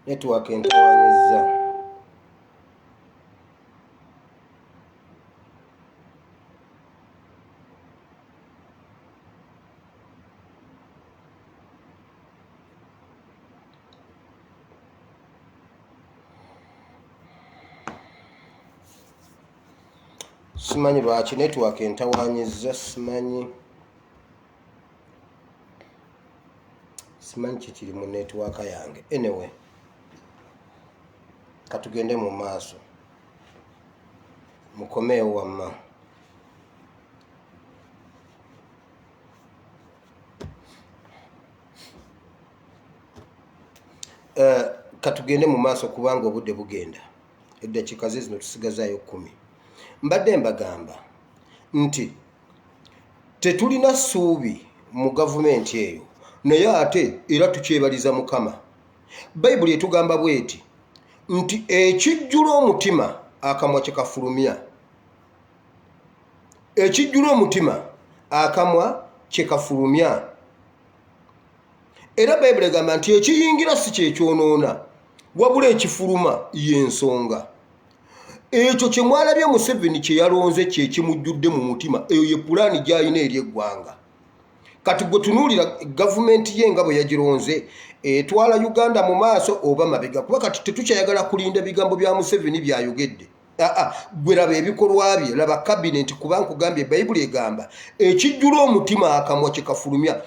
Network entawanyiza. Simanyi lwaki network entawanyiza, simanyi kikiri mu network yange. Anyway, katugende mu maaso, mukomeewo wamma. Katugende mu maaso kubanga obudde bugenda. Eddakiika zino tusigazaayo 10. Mbadde mbagamba nti tetulina ssuubi mu gavumenti eyo, naye ate era tukyebaliza Mukama. Bayibuli etugamba bweti nti ekijjula omutima akamwa kye kafulumya. Ekijjula omutima akamwa kye kafulumya. Era Bayibuli egamba nti ekiyingira si kyekyonoona, wabula ekifuluma y'ensonga. Ekyo kye mwalabye Museveni kye yalonze kye kimujjudde mu mutima, eyo ye pulaani gy'alina eri eggwanga. Kati gwe tunuulira gavumenti ye nga bwe yagironze, etwala Uganda mu maaso oba mabega, kuba kati tetukyayagala kulinda bigambo bya Museveni byayogedde. Gwe laba ebikolwa bye, laba kabineti, kuba nkugambye Bayibuli egamba ekijjula omutima akamwa kye kafulumya.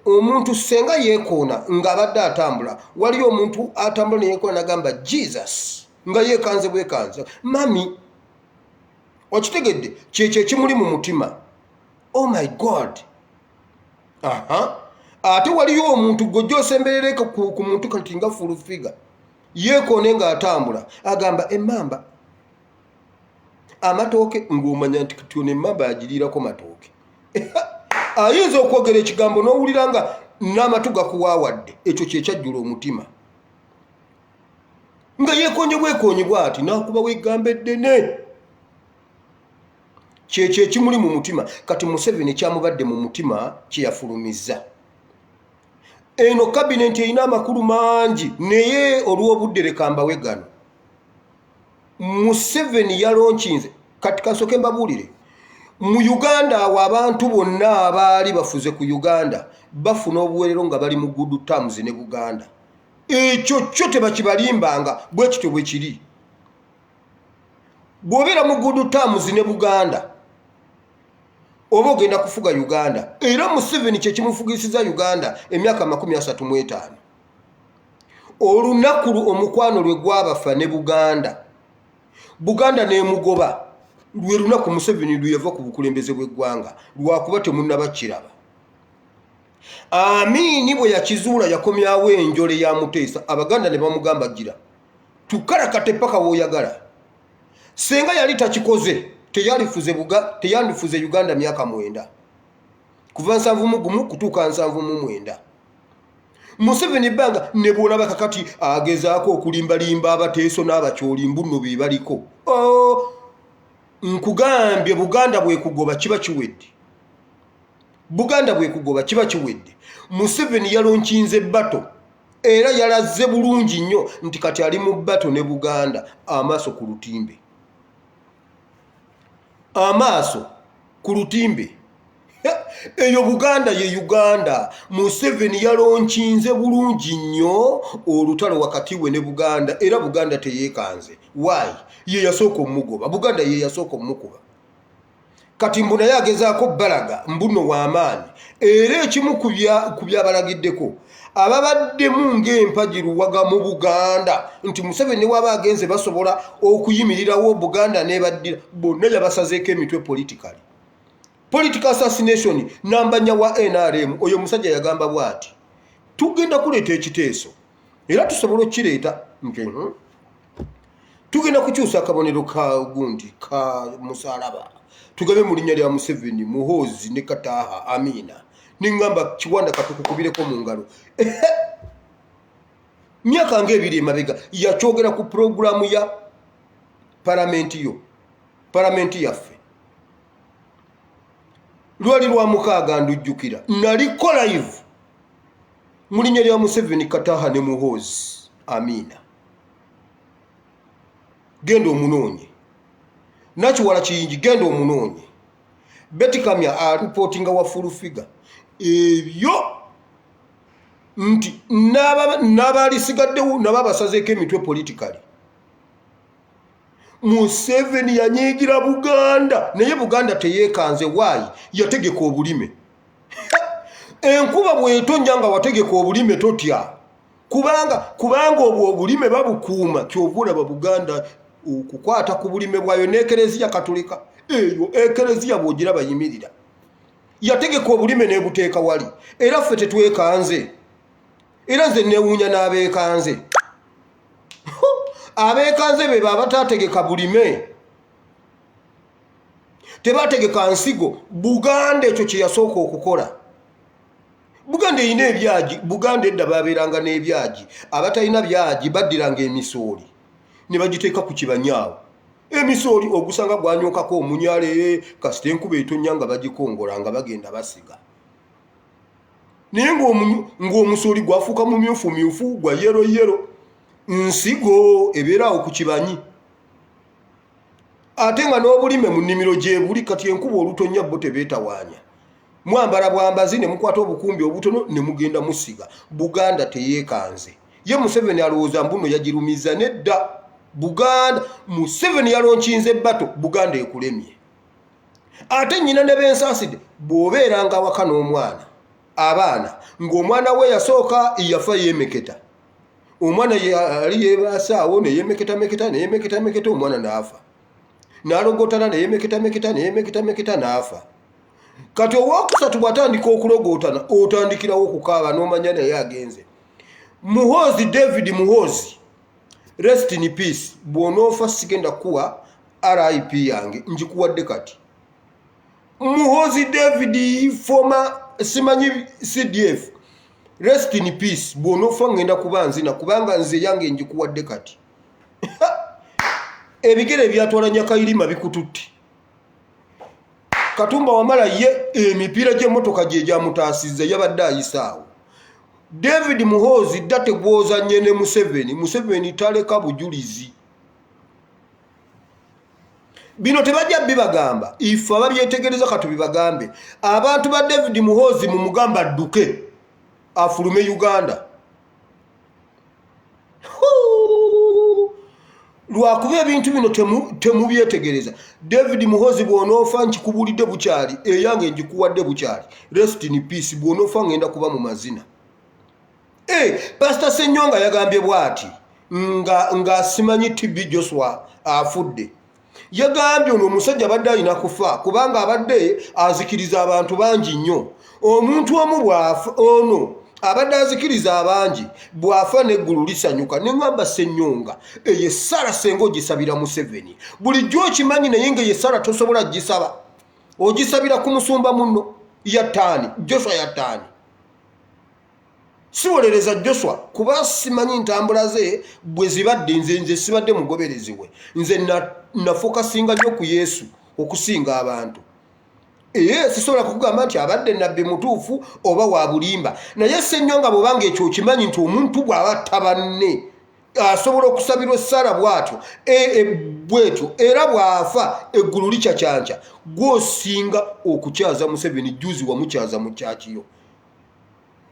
Omuntu senga yeekoona ng'abadde atambula, waliyo omuntu atambula ne yeekoona n'agamba Jesus nga yeekanze bwekanze. Mami, okitegedde kyekyo ekimuli mu mutima. Oh my God. Ate waliyo omuntu gojja osemberereko ku muntu kati nga full figure, yeekoone ng'atambula agamba emmamba amatooke, ng'omanya nti kati ono emmamba yagiriirako matooke. Ayinza okwogera ekigambo n'owulira nga n'amatu gakuwaawadde. Ekyo kyekyajjula omutima. Nga yeekonye bwekonyi bw'ati n'akuba weegamba eddene. Kyekyo ekimuli mu mutima. Kati Museveni kyamubadde mu mutima kye yafulumizza. Eno kabinenti erina amakulu mangi, naye olw'obudde leka mbawe gano. Museveni yalonkinze, kati kasooke mbabuulire. Mu Uganda awo abantu bonna abaali bafuze ku Uganda bafuna obuweerero nga bali mu good terms ne Buganda. Ekyo kyo tebakibalimbanga, bwe kityo bwe kiri. Bw'obeera mu good terms ne Buganda oba ogenda kufuga Uganda. Era Museveni kye kimufugisiza Uganda emyaka 35. Olunaku omukwano lwe gwabafa ne Buganda, Buganda n'emugoba, lwe lunaku Museveni lwe yava ku bukulembeze bw'eggwanga, lwakuba temunnabakiraba. Amini bwe yakizuula yakomyawo enjole ya Muteesa, Abaganda ne bamugamba gira tukalakate paka w'oyagala. Senga yali takikoze teyandifuze Uganda myaka 9 kuva 71 kutuuka 79. Museveni banga ne bw'olaba kakati agezaako okulimbalimba abateeso n'abakyoli mbuno be baliko. Nkugambye Buganda bwe kugoba kiba kiwedde. Buganda bwe kugoba kiba kiwedde. Museveni yalonkinze bato era yalaze bulungi nnyo nti kati ali mu bato ne Buganda, amaaso ku lutimbe. Amaaso ku lutimbe. Eyo Buganda ye Uganda. Museveni yalonkinze bulungi nnyo olutalo wakati we ne Buganda, era Buganda teyeekanze. Why? Ye yasooka omugoba. Buganda ye yasooka omukuba. Kati mbu naye agezaako balaga mbuno w'amaanyi, era ekimu ku byabalagiddeko ababaddemu ng'empagiruwaga mu Buganda nti Museveni waba agenze basobola okuyimirirawo Buganda n'ebaddira, bonna yabasazeeko emitwe political assassination. Nambanya wa NRM oyo musajja yagamba bw'ati, tugenda kuleeta ekiteeso era tusobola okukireeta tugenda kukyusa akabonero ka gundi ka musalaba tugabe mu linnya lya Museveni, Muhoozi ne Kataaha, Amina, ningamba Kiwanda katukukubireko mu ngalo myaka ng'ebiri emabega yakyogera ku programu ya paramenti yaffe lwali lwa mukaaga ndujjukira naliko live mu linnya lya Museveni, Kataha ne Muhoozi Amina. Genda omunoonye Nakiwala Kiyingi, genda omunoonye Betty Kamya aripotinga wa full figure ebyo nti n'abalisigaddewo nabo abasazeeko emitwe politically. Museveni yanyiigira Buganda naye Buganda teyeekanze. Waayi yategeka obulime enkuba bw'etonnya nga wategeka obulime totya kubanga obwo obulime babukuuma kyova olaba Buganda okukwata ku bulime bwayo n'ekereziya Katolika eyo ekereziya bw'ogira bayimirira yategeka obulime n'ebuteeka wali era ffe tetwekanze era nze neewuunya n'abeekanze abeekanze be baba taategeka bulime tebategeka nsigo. Buganda ekyo kye yasooka okukola. Buganda erina ebyagi. Buganda edda babeeranga n'ebyagi. Abatalina byagi baddiranga emisooli ne bagiteeka ku kibanyaawo. Emisooli ogusanga gwanyookako omunyale kasita enkuba etonnya nga bagikongola nga bagenda basiga. Naye ng'omusooli gwafuuka mumyufu gwa yero nsigo ebeeraawo ku kibanyi. Ate nga n'obulime mu nnimiro gye buli kati enkuba olutonnya bo tebeetawaanya. Mwambala bwambazi ne mukwata obukumbi obutono ne mugenda musiga. Buganda teyeekanze. Ye Museveni alowooza mbuno yagirumiza nedda. Buganda Museveni yalonkinze ebbato Buganda ekulemye. Ate nnyina ne bensaasidde bw'obeeranga awaka n'omwana abaana ng'omwana we yasooka yafa yeemeketa. Omwana yali yeebasaawo ne yeemeketa omwana n'afa. N'alogotana ne yeemeketa n'afa. Kati owookusatu bw'atandika okulogootana otandikirawo okukaaba n'omanya naye agenze. Muhoozi David Muhoozi, rest in peace. Bw'onoofa sigenda kuwa RIP yange njikuwadde kati. Muhoozi David former simanyi CDF, rest in peace. Bw'onoofa ngenda kuba nzina kubanga nze yange njikuwadde kati. Ebigere ebyatwala Nyakayirima bikututte. Katumba Wamala ye emipiira gy'emmotoka gye gyamutaasizza yabadde ayisaawo. David Muhoozi dda tegwozanye ne Museveni taleka bujulizi. Bino tebajja bibagamba, ife ababyetegereza katubibagambe. Abantu ba David Muhoozi mu mugamba adduke afulume Uganda. Lwakuba ebintu bino temubyetegereza. David Muhoozi bw'onoofa nkikubulidde bukyali eyange njikuwadde bukyali. Rest in peace. Bw'onoofa ngenda kuba mu mazina. Pastor Ssenyonga yagambye bw'ati nga simanyi TB Joshua afudde. Yagambye ono omusajja abadde alina kufa kubanga abadde azikiriza abantu bangi nnyo. Omuntu omu bw'afa ono abadde azikiriza abangi bw'afa n'eggulu lisanyuka. Ne ngamba Ssenyonga eyo essala senga ogisabira Museveni. Bulijjo okimanyi naye nga essala tosobola gisaba. Ogisabira ku musumba munno Yataani, Joshua Yataani. Siwolereza Joshua kuba simanyi ntambula ze bwe zibadde nze sibadde mugoberezi we. Nze nafokasinga nnyo ku Yesu okusinga abantu. Sisobola kukugamba nti abadde nabbi mutuufu oba wa bulimba. Naye Ssenyonga bw'obanga ekyo okimanyi nti omuntu bw'aba tabanne asobola okusabirwa essala bw'atyo bw'etyo era bw'afa eggulu likyakyanca gw'osinga okukyaza Museveni juzi wamukyaza mu kyakiyo.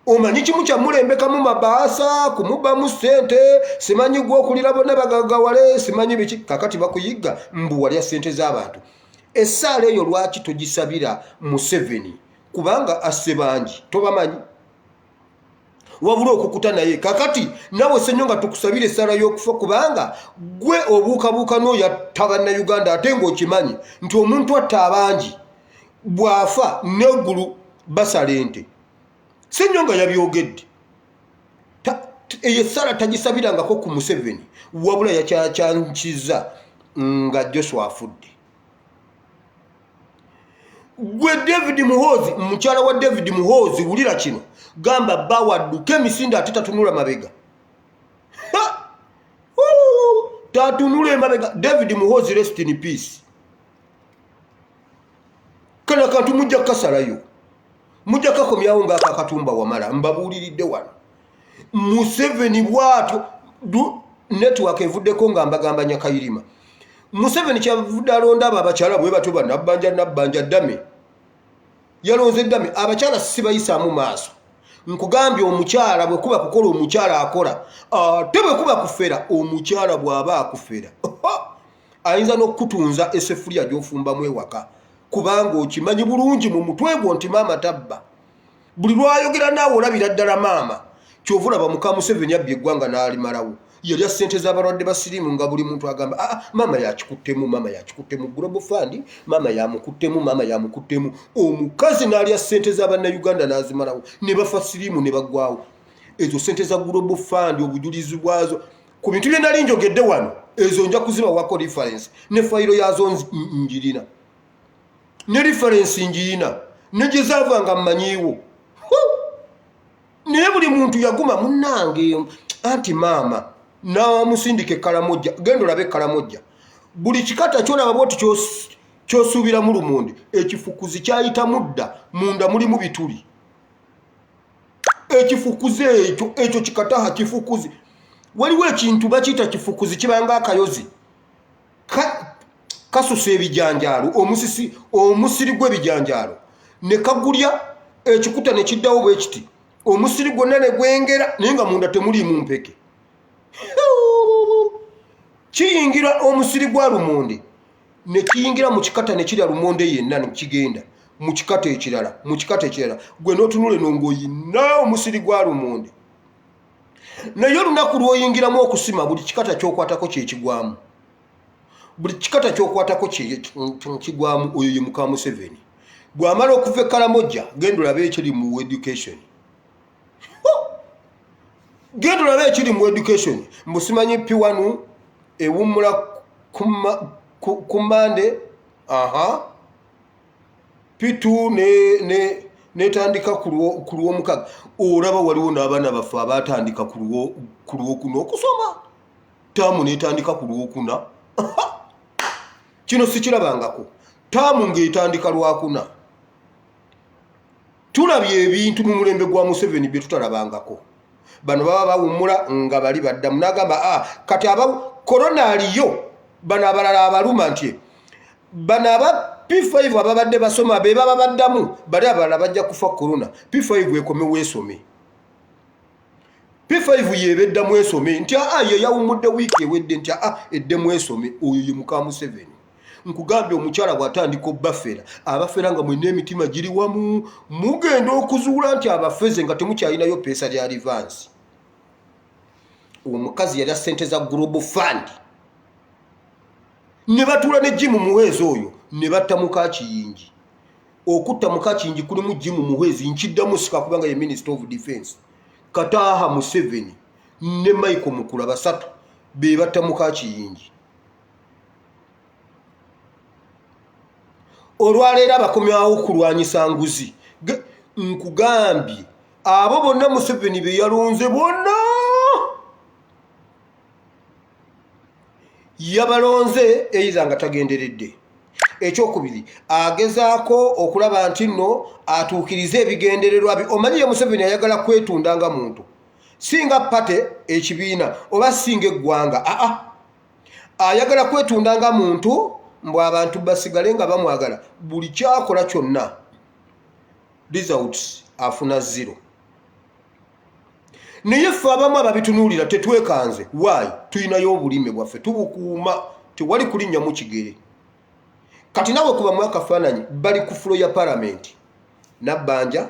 Omanyi kimu kyamulembekamu mabaasa kumubamu ssente simanyi gw'okulira bonna bagagawale simanyi biki kakati bakuyigga mbu walya ssente z'abantu. Essaala eyo lwaki togisabira Museveni kubanga asse bangi tobamanyi wabula okukuta naye kakati nawe Ssenyonga tukusabira essaala y'okufa kubanga gwe obuukabuuka n'oyo Bannayuganda ate ng'okimanyi nti omuntu atta abangi bw'afa n'eggulu basala ente. Ssenyonga yabyogedde. Eyo essala tagisabirangako ku Museveni wabula yakyakyankiza nga Joshua afudde. gwe David Muhoozi mukyala wa David Muhoozi wulira kino gamba bawadduka emisinde ate tatunula mabega tatunula mabega. David Muhoozi rest in peace. Kana kantu mujja kasalayo mujja kakomyawo nga akatumba wamala mbabuuliridde wano Museveni bwatyo network evuddeko nga mbagamba Nyakayirima. Museveni kyavudde alonda abo abakyala bwe batuba nabbanja ddame yalonze ddame abakyala sibayisaamu maaso. Nkugambye omukyala bwe kuba kukola omukyala akola ate bwe kuba kufera omukyala bw'aba akufera ayinza n'okukutunza esefulya gy'ofumbamu ewaka kubanga okimanyi bulungi mu mutwe gwo nti maama tabba. Buli lwayogera naawe olabira ddala maama. Kyova olaba muka Museveni abbye eggwanga n'alimalawo. Yalya ssente z'abalwadde basirimu nga buli muntu agamba maama yakikuttemu, maama yakikuttemu Global Fund, maama yamukuttemu, maama yamukuttemu. Omukazi n'alya ssente z'Abannayuganda n'azimalawo ne bafa sirimu ne baggwawo. Ezo ssente za Global Fund obujulizi bwazo ku bintu bye nali njogedde wano ezo nja kuziba wako reference ne fayiro yazo njirina ne reference njirina ne gye zaavanga mmanyiiwo. Naye buli muntu yaguma munnange anti maama n'amusindike Karamoja genda olabe Karamoja buli kikata kyolaba bwoti kyosuubira mu lumonde ekifukuzi kyayita mudda munda mulimu bituli. Ekifukuzi ekyo kikataha kifukuzi waliwo ekintu bakiyita kifukuzi kibanga akayozi kasusa ebijanjaalo omusiri gw'ebijanjaalo ne kagulya ekikuta ne kiddawo bwe kiti omusiri gwonna ne gwengera naye nga munda temuliimu mpeke. Kiyingira omusiri gwa lumonde ne kiyingira mu kikata ne kirya lumonde yenna ne kigenda mu kikata ekirala gwe n'otunule n'ongoyina omusiri gwa lumonde. Naye olunaku lw'oyingiramu okusima buli kikata ky'okwatako kyekigwamu. Buli kikata ky'okwatako kigwamu. Oyo ye muka Museveni. Bw'amala okuva e Karamoja genda olabe ekiri mu education. Genda olabe ekiri mu education. Mbusimanyi P1 ewummula ku Mande. P2 netandika ku lw'omukaga. Olaba waliwo n'abaana baffe abatandika ku lw'okuna okusoma. Taamu netandika ku lw'okuna. Kino sikirabangako. Taamu ng'etandika lwakuna. Tulabye ebintu mu mulembe gwa Museveni bye tutalabangako. Bano baba bawummula nga bali baddamu n'agamba kati korona aliyo bano abalala abaluma nti bano aba P5 ababadde basoma be baba baddamu bali abalala bajja kufa korona. P5 ekomewo esome. P5 yebeddamu esome nti ye yawummudde wiiki ewedde nti eddemu esome. Oyo ye muka Museveni. Nkugambye omukyala bw'atandika obbafera abafera nga mwena emitima giri wamu mugenda okuzuula nti abafeze nga temukyalinayo peesa lya advance. Omukazi yalya ssente za Global Fund ne batuula ne Jim Muhwezi oyo ne batta muka Kiyingi. Okutta muka Kiyingi kulimu Jim Muhwezi nkiddamu sika kubanga ye Minister of Defence. Kataha Museveni ne Michael Mukula basatu be batta muka Kiyingi. Olwaleero abakomyawo kulwanyisa nguzi. Nkugambye abo bonna Museveni be yalonze bonna yabalonze eiza nga tagenderedde. Ekyokubiri agezaako okulaba nti nno atuukirize ebigendererwa bye. Omanyi ye Museveni ayagala kwetunda nga muntu singa pate ekibiina oba singa eggwanga. Ayagala kwetunda nga muntu mbu abantu basigale nga bamwagala buli kyakola kyonna results afuna 0. Naye ffe abamu ababitunuulira tetwekanze. Why? Tuyinayo obulime bwaffe tubukuuma tewali kulinnya mu kigere. Kati nawe kuba mu akafaananyi bali ku fulo ya Parliament Nabbanja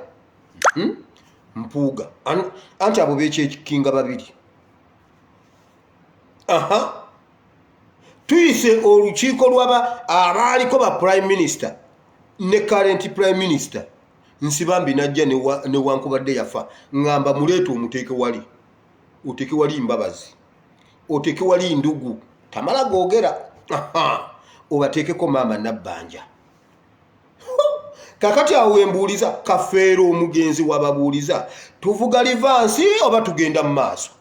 Mpuuga anti abo beekyekinga babiri. Tuyise olukiiko lwaba abaaliko ba Prime Minister ne current Prime Minister. Nsibambi najja ne wankubadde yafa ngamba muleeta omuteeke wali. Oteeke wali Mbabazi. Oteeke wali Ndugu. Tamala googera. Obateekeko maama Nabbanja. kakati awo wembuuliza kafeero omugenzi wababuuliza tuvuga livansi oba tugenda mu maaso.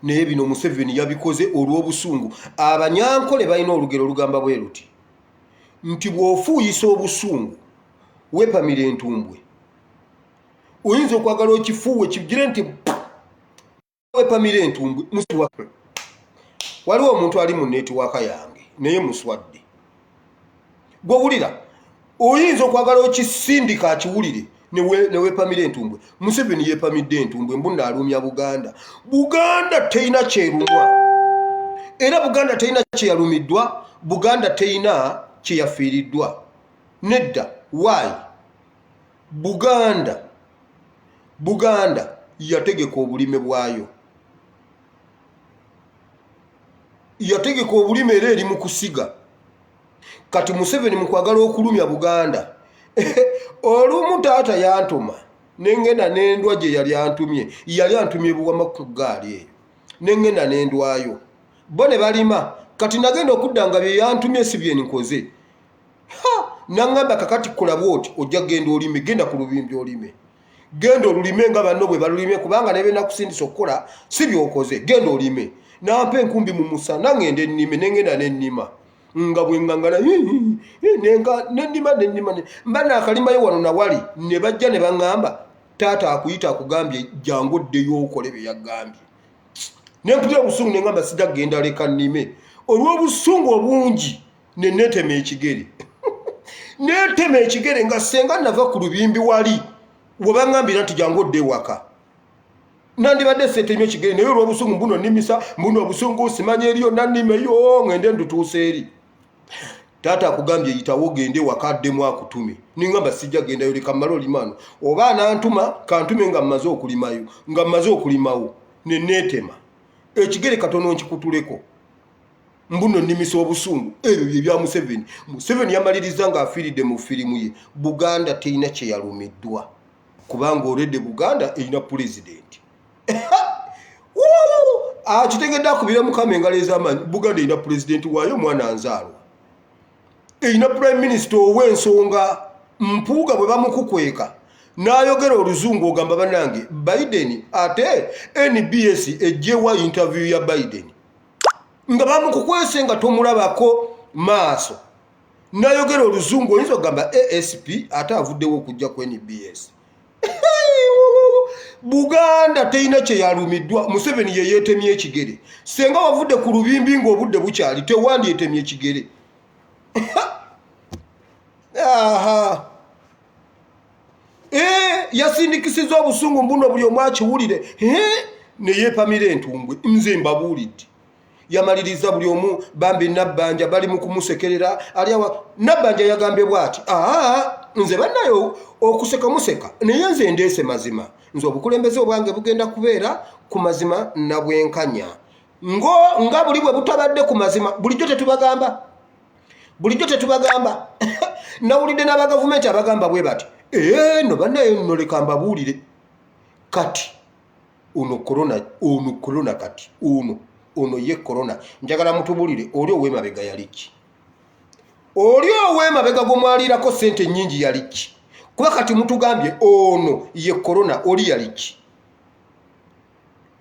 Naye bino Museveni yabikoze olw'obusungu. Abanyankole balina olugero olugamba bwe luti nti bw'ofuuyisa obusungu wepamira entumbwe oyinza okwagala okifuuwe kigire nti wepamira entumbwe muswa. Waliwo omuntu ali mu netiwaaka yange naye muswadde gw'owulira oyinza okwagala okisindika akiwulire newepamira entumbwe. Museveni yepamidde entumbwe mbunna alumya Buganda. Buganda teina kyerumwa era Buganda teina kyeyalumiddwa. Buganda teina kyeyafiiriddwa nedda. Why? Buganda yategeka obulime bwayo, yategeka obulime era eri mu kusiga. Kati Museveni mu kwagala okulumya Buganda olumu taata yantuma nengenda n'endwa gye yali antumye buwama ku ggaali eyo nengenda n'endwayo bo ne balima. Kati nagenda okudda nga bye yantumye si bye nkoze. Nangamba kakati kola bwoti ojja genda olime, genda ku lubimbi olime, genda olulime nga banno bwe balulime kubanga ne bena kusindisa okukola si byokoze. Genda olime nampa enkumbi mu musana ngende nnime nengenda n'ennima nga bwengangana nennima mba naakalimayo wano nawali ne bajja ne baŋŋamba taata akuyita akugambye jangu oddeyo okole bye yagambye. Nempulira obusungu ne ngamba sijja kugenda leka nnime. Olw'obusungu obungi ne neetema ekigere neetema ekigere nga senga nava ku lubimbi wali we baŋŋambira nti jangu odde ewaka nandibadde seetemye ekigere naye olw'obusungu mbuno nnimisa mbuno obusungu simanya eriyo nannimeyo ngende ndutuusa eri. Taata akugambye yitawo ogende ewaka addemu akutume. Niŋŋamba sijja gendayo leka mmale olimano oba anantuma kantume nga mmaze okulimayo nga mmaze okulimawo ne neetema ekigere katono nkikutuleko mbuno nnimisa obusungu. Ebyo bye bya Museveni. Museveni yamaliriza ng'afiiridde mu firimu ye. Buganda terina kyeyalumiddwa kubanga olwedde Buganda erina pulezidenti. Kitegedde akubira Mukama engalo ez'amaanyi. Buganda erina pulezidenti waayo mwana anzaalwa, erina prime minister ow'ensonga. Mpuuga bwe bamukukweka n'ayogera oluzungu ogamba bannange Biden ate NBS ejjewa interview ya Biden nga bamukukwese nga tomulabako maaso n'ayogera oluzungu oyinza okugamba ASP ate avuddewo okujja ku NBS. Buganda terina kyeyalumiddwa. Museveni ye yeetemye ekigere. Senga wavudde ku lubimbi ng'obudde bukyali tewandyetemye ekigere. Yasindikisiza obusungu mbuno buli omu akiwulire ne yeepamira entumbwe. Nze mbabuulidde yamaliriza buli omu bambi Nabbanja bali mu kumusekerera aliawa. Nabbanja yagambye bw'ati nze bannayo okuseka museka naye nze ndeese mazima. Nze obukulembeze obwange bugenda kubeera ku mazima na bwenkanya nga buli bwe butabadde ku mazima. Bulijjo tetubagamba nawulidde n'abagavumenti abagamba bwe bati no bannayo nno leka mbabuulire kati ono korona kati ono ye korona njagala mutubuulire oli ow'emabega yali ki? Oli ow'emabega gomwalirako sente nnyingi yali ki? Kuba kati mutugambye ono ye korona oli yali ki?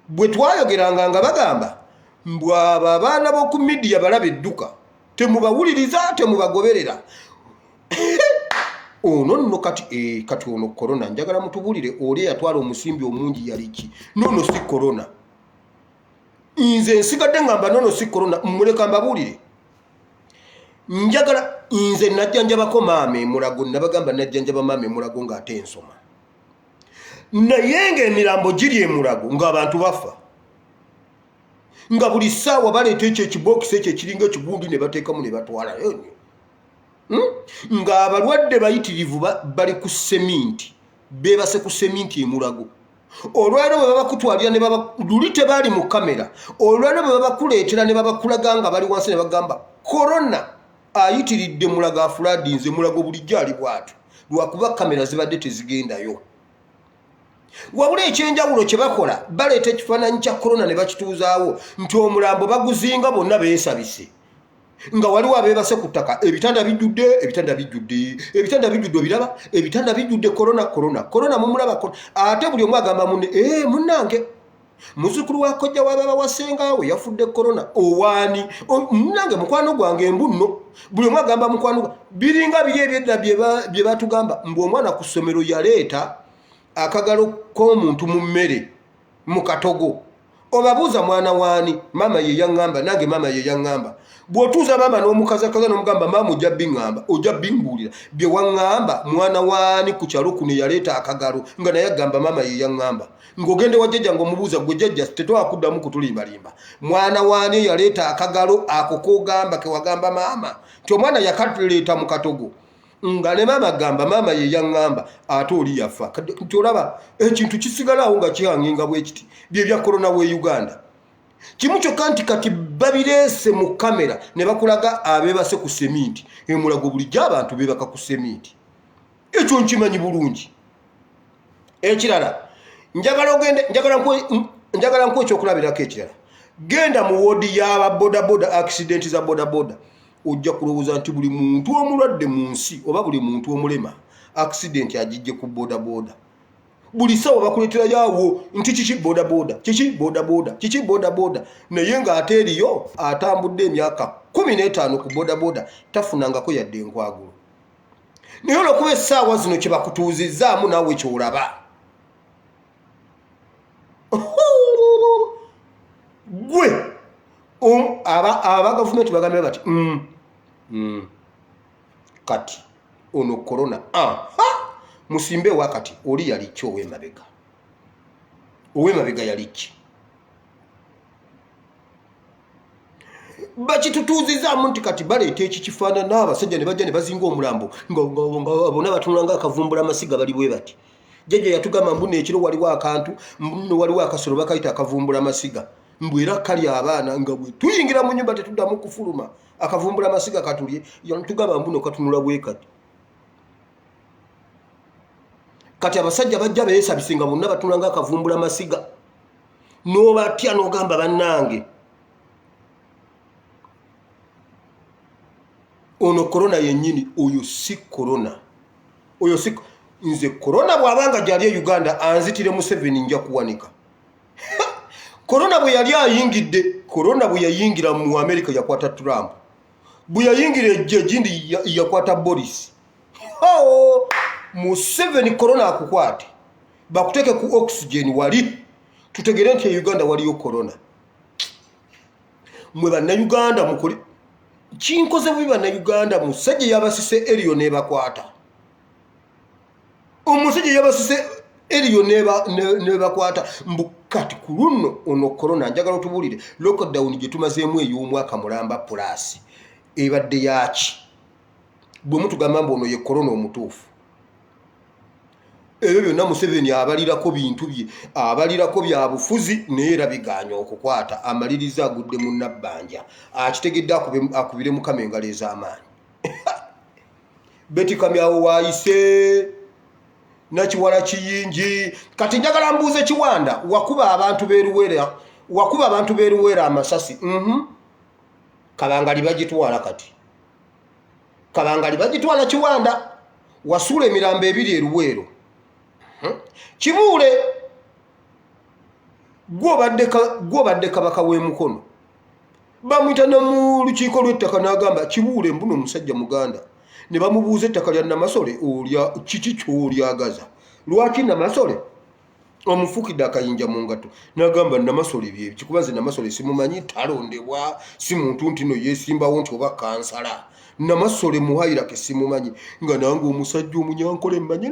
Bwe twayogeranga nga bagamba mbwaba abaana b'oku midiya balaba edduka temubawuliriza temubagoberera. Ono nno kati ono korona njagala mutubuulire oli eyatwala omusimbi omungi yali ki? Nono si korona. Nze nsigadde ngamba nono si korona. Mmuleka mbabuulire njagala nze najjanjabako maama emulago nabagamba najjanjaba maama emulago ng'ate ensoma naye ng'emirambo giri emulago ng'abantu bafa nga buli ssaawa baleeta ekyo ekibokisi ekyo ekiringa ekigundi ne bateekamu ne batwalayo ng'abalwadde bayitirivu bali ku seminti beebase ku seminti emulago. Olwaliro bwe babakutwalira ne luli tebaali mu kamera olwaliro bwe babakuleetera ne babakulaga nga bali wansi ne bagamba korona ayitiridde mulago afuladi. Nze mulago bulijjo ali bw'atyo lwakuba kamera zibadde tezigendayo. Wabula ekyenjawulo kye bakola baleeta ekifaananyi kya korona ne bakituuzaawo nti omulambo baguzinga bonna beesabise nga waliwo abebase ku ttaka ebitanda bijjudde biraba ebitanda bijjudde korona mumulaba ate buli omu agamba munne munnange muzukulu wa kojja wababa wasengaawe yafudde korona owaani munnange mukwano gwange embunno buli omu agamba mukwano biringa biri ebyedda bye batugamba mbu omwana ku ssomero yaleeta akagalo k'omuntu mu mmere mu katogo obabuuza mwana waani maama ye yaŋŋamba nange maama ye yaŋŋamba bw'otuuza maama n'omukazakaza n'omugamba maama ojja biŋŋamba ojja bimbuulira bye waŋŋamba mwana waani ku kyalo kuno yaleeta akagalo nga naye agamba maama ye yaŋŋamba ng'ogende wa jjajja ng'omubuuza gwe jjajja tetwakuddamu kutulimbalimba mwana waani yaleeta akagalo ako k'ogamba ke wagamba maama nti omwana yakaleeta mu katogo nga ne maama agamba maama ye yaŋŋamba ate oli yafa nti olaba ekintu kisigalawo nga kihanginga bwe kiti bye bya korona we Uganda kimu kyokka nti kati babireese mu kamera ne bakulaga abeebase ku seminti emulago bulijjo abantu beebaka ku seminti ekyo nkimanyi bulungi ekirala njagala nkuwa ekyokulabirako ekirala genda mu woodi y'ababodaboda accident za bodaboda ojja kulowooza nti buli muntu omulwadde mu nsi oba buli muntu omulema accident agijje ku bodaboda buli sawa bakuletera yawo nti kiki bodaboda naye ng'ate eriyo atambudde emyaka 15 ku bodaboda tafunangako yadde enkwagulo naye olwokuba essaawa zino kye bakutuuzizzaamu naawe kyolaba gwe aba gavumenti bagambye bati kati ono korona musimbe wakati oli yali ki ow'emabega yali ki bakitutuuzizaamu nti kati baleeta ekikifaanana n'abasajja ne bajja ne bazinga omulambo nga bonna batunula nga akavumbula amasiga bali bwe bati jjajja yatugamba mbu neekiro waliwo akantu mbuno waliwo akasolo bakayita akavumbula amasiga mbu era kali abaana nga bwe tuyingira mu nnyumba tetuddamu kufuluma akavumbula amasiga katulye yatugamba mbuno katunula bwe kati kati abasajja bajja beesabise nga bonna batunula nga akavumbula amasiga n'obatya n'ogamba bannange ono korona yennyini oyo si korona nze korona bw'abanga gyali e Uganda anzitire mu 7 nja kuwanika korona bwe yali ayingidde korona bwe yayingira mu Amerika yakwata Trump bwe yayingira ejjindi yakwata Boris mu 7 korona akukwate bakuteke ku oxygen wali tutegere nti e Uganda waliyo korona mwe bannayuganda mukole kinkoze bubi bannayuganda musajja yabasise eriyo nebakwata omusajja yabasise eriyo nebakwata mbukati ku luno ono korona njagala otubulire lockdown gye tumazeemu ey'omwaka mulamba plus ebadde yaki bwe mutugamba mbu ono ye korona omutuufu ebyo byonna Museveni abalirako bintu bye abalirako bya bufuzi naye era biganya okukwata amaliriza agudde mu nabbanja akitegedde akubire mukama engalo ez'amaanyi Betty Kamyawo waayise nakiwala kiyingi kati njagala mbuuze Kiwanda wakuba abantu beeruwera amasasi kabangali bagitwala kati kabangali bagitwala Kiwanda wasuula emirambo ebiri eruweero Kibuule gw'obadde kabaka w'emukono bamuyita ne mu lukiiko lw'ettaka n'agamba Kibuule mbuno omusajja muganda ne bamubuuza ettaka lya Namasole olya kiki ky'olyagaza lwaki Namasole omufukidde akayinja mu ngato n'agamba Namasole bye kikubaze Namasole simumanyi talondebwa si muntu ntino yeesimbawo nti oba kansala Namasole muhayirake simumanyi nga nange omusajja omunyankole mmanyi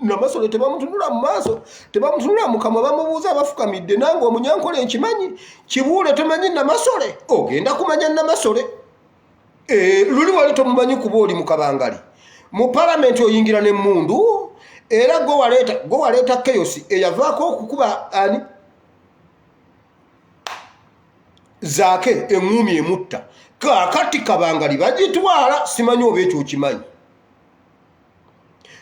Namasole tebamutunula mu maaso tebamutunula mu kamwa bamubuuza abafukamidde nange omunyankole nkimanyi Kibuule tomanyi Namasole ogenda kumanya Namasole luli wali tomumanyi kuba oli mu kabangali mu palamenti oyingira n'emmundu era go waleeta keyosi eyavaako okukuba ani zaake eŋŋumi emutta kakati kabangali bagitwala simanyi oba ekyo okimanyi